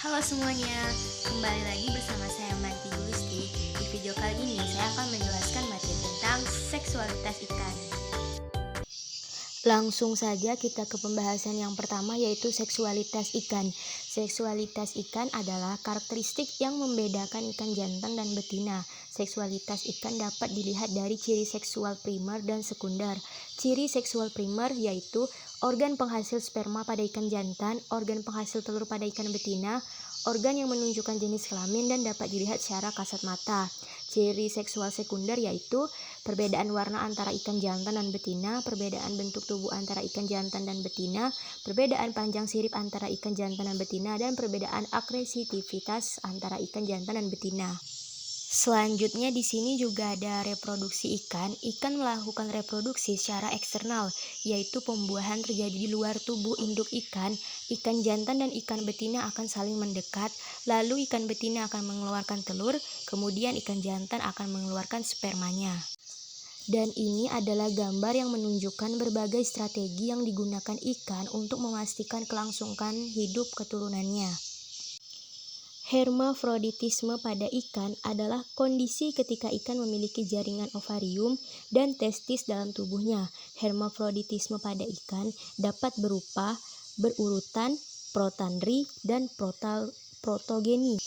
Halo semuanya, kembali lagi bersama saya Manti Gulisti. Di video kali ini saya akan menjelaskan materi tentang seksualitas ikan. Langsung saja kita ke pembahasan yang pertama, yaitu seksualitas ikan. Seksualitas ikan adalah karakteristik yang membedakan ikan jantan dan betina. Seksualitas ikan dapat dilihat dari ciri seksual primer dan sekunder. Ciri seksual primer yaitu organ penghasil sperma pada ikan jantan, organ penghasil telur pada ikan betina, organ yang menunjukkan jenis kelamin dan dapat dilihat secara kasat mata. Ciri seksual sekunder yaitu perbedaan warna antara ikan jantan dan betina, perbedaan bentuk tubuh antara ikan jantan dan betina, perbedaan panjang sirip antara ikan jantan dan betina, dan perbedaan agresivitas antara ikan jantan dan betina. Selanjutnya di sini juga ada reproduksi ikan. Ikan melakukan reproduksi secara eksternal, yaitu pembuahan terjadi di luar tubuh induk ikan. Ikan jantan dan ikan betina akan saling mendekat, lalu ikan betina akan mengeluarkan telur, kemudian ikan jantan akan mengeluarkan spermanya. Dan ini adalah gambar yang menunjukkan berbagai strategi yang digunakan ikan untuk memastikan kelangsungan hidup keturunannya. Hermafroditisme pada ikan adalah kondisi ketika ikan memiliki jaringan ovarium dan testis dalam tubuhnya. Hermafroditisme pada ikan dapat berupa berurutan, protandri, dan protogeni.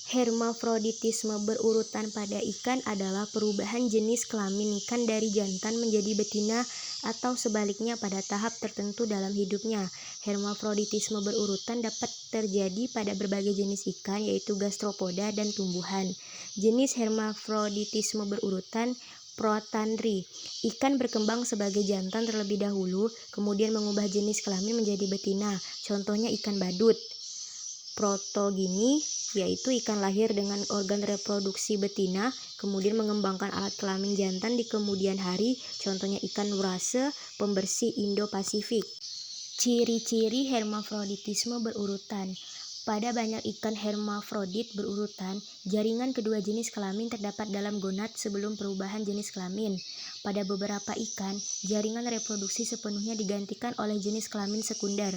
Hermafroditisme berurutan pada ikan adalah perubahan jenis kelamin ikan dari jantan menjadi betina atau sebaliknya pada tahap tertentu dalam hidupnya. Hermafroditisme berurutan dapat terjadi pada berbagai jenis ikan, yaitu gastropoda dan tumbuhan. Jenis hermafroditisme berurutan protandri. Ikan berkembang sebagai jantan terlebih dahulu, kemudian mengubah jenis kelamin menjadi betina. Contohnya ikan badut. Protogeni yaitu ikan lahir dengan organ reproduksi betina, kemudian mengembangkan alat kelamin jantan di kemudian hari, contohnya ikan wurase, pembersih Indo-Pasifik. Ciri-ciri hermafroditisme berurutan. Pada banyak ikan hermafrodit berurutan, jaringan kedua jenis kelamin terdapat dalam gonad sebelum perubahan jenis kelamin. Pada beberapa ikan, jaringan reproduksi sepenuhnya digantikan oleh jenis kelamin sekunder.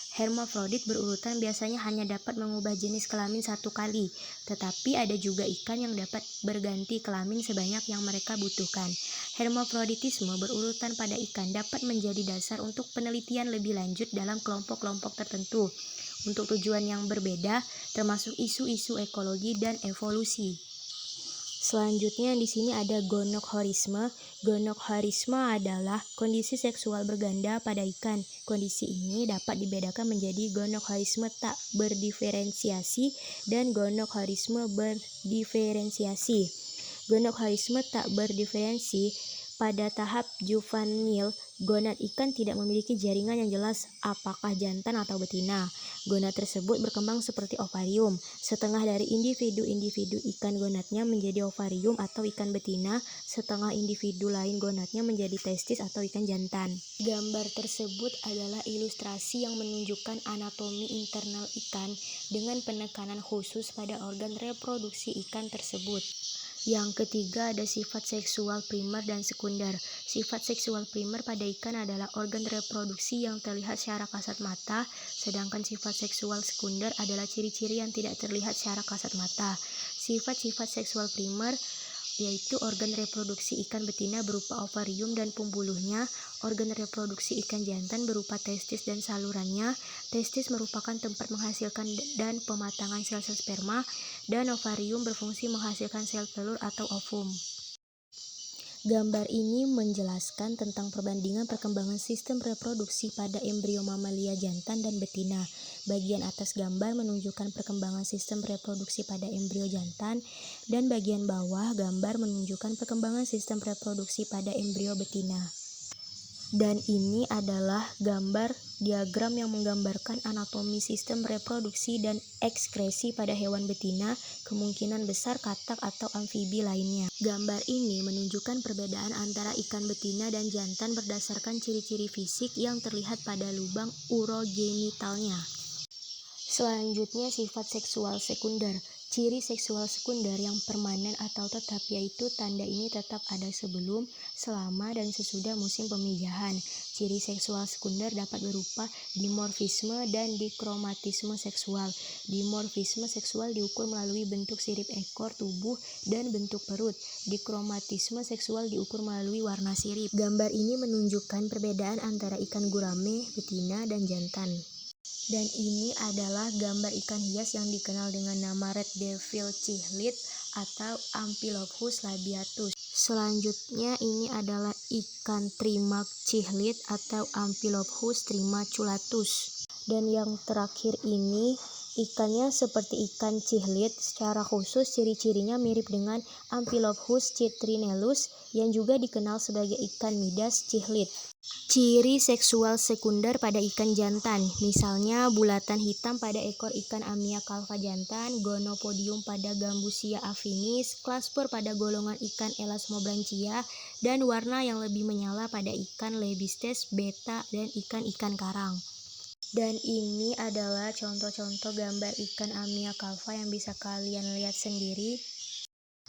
Hermafrodit berurutan biasanya hanya dapat mengubah jenis kelamin satu kali, tetapi ada juga ikan yang dapat berganti kelamin sebanyak yang mereka butuhkan. Hermafroditisme berurutan pada ikan dapat menjadi dasar untuk penelitian lebih lanjut dalam kelompok-kelompok tertentu, untuk tujuan yang berbeda, termasuk isu-isu ekologi dan evolusi. Selanjutnya di sini ada gonokhorisme. Gonokhorisme adalah kondisi seksual berganda pada ikan. Kondisi ini dapat dibedakan menjadi gonokhorisme tak berdiferensiasi dan gonokhorisme berdiferensiasi. Gonokhorisme tak berdiferensi pada tahap juvenil, gonad ikan tidak memiliki jaringan yang jelas apakah jantan atau betina. Gonad tersebut berkembang seperti ovarium. Setengah dari individu-individu ikan gonadnya menjadi ovarium atau ikan betina, setengah individu lain gonadnya menjadi testis atau ikan jantan. Gambar tersebut adalah ilustrasi yang menunjukkan anatomi internal ikan dengan penekanan khusus pada organ reproduksi ikan tersebut. Yang ketiga ada sifat seksual primer dan sekunder. Sifat seksual primer pada ikan adalah organ reproduksi yang terlihat secara kasat mata, sedangkan sifat seksual sekunder adalah ciri-ciri yang tidak terlihat secara kasat mata. Sifat-sifat seksual primer yaitu organ reproduksi ikan betina berupa ovarium dan pembuluhnya, organ reproduksi ikan jantan berupa testis dan salurannya. Testis merupakan tempat menghasilkan dan pematangan sel-sel sperma, dan ovarium berfungsi menghasilkan sel telur atau ovum. Gambar ini menjelaskan tentang perbandingan perkembangan sistem reproduksi pada embrio mamalia jantan dan betina. Bagian atas gambar menunjukkan perkembangan sistem reproduksi pada embrio jantan, dan bagian bawah gambar menunjukkan perkembangan sistem reproduksi pada embrio betina. Dan ini adalah gambar diagram yang menggambarkan anatomi sistem reproduksi dan ekskresi pada hewan betina, kemungkinan besar katak atau amfibi lainnya. Gambar ini menunjukkan perbedaan antara ikan betina dan jantan berdasarkan ciri-ciri fisik yang terlihat pada lubang urogenitalnya. Selanjutnya, sifat seksual sekunder. Ciri seksual sekunder yang permanen atau tetap yaitu tanda ini tetap ada sebelum, selama, dan sesudah musim pemijahan. Ciri seksual sekunder dapat berupa dimorfisme dan dikromatisme seksual. Dimorfisme seksual diukur melalui bentuk sirip ekor, tubuh, dan bentuk perut. Dikromatisme seksual diukur melalui warna sirip. Gambar ini menunjukkan perbedaan antara ikan gurame, betina, dan jantan. Dan ini adalah gambar ikan hias yang dikenal dengan nama red devil cihlit atau Amphilophus labiatus. Selanjutnya ini adalah ikan trimark cihlit atau Amphilophus trimaculatus. Dan yang terakhir ini ikannya seperti ikan cihlit, secara khusus ciri-cirinya mirip dengan Amphilophus citrinellus yang juga dikenal sebagai ikan midas cihlit. Ciri seksual sekunder pada ikan jantan, misalnya bulatan hitam pada ekor ikan Amia calva jantan, gonopodium pada Gambusia affinis, klasper pada golongan ikan Elasmobranchia, dan warna yang lebih menyala pada ikan Lebistes beta dan ikan-ikan karang. Dan ini adalah contoh-contoh gambar ikan Amia calva yang bisa kalian lihat sendiri.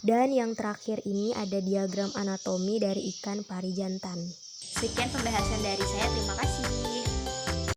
Dan yang terakhir ini ada diagram anatomi dari ikan pari jantan. Sekian pembahasan dari saya, terima kasih.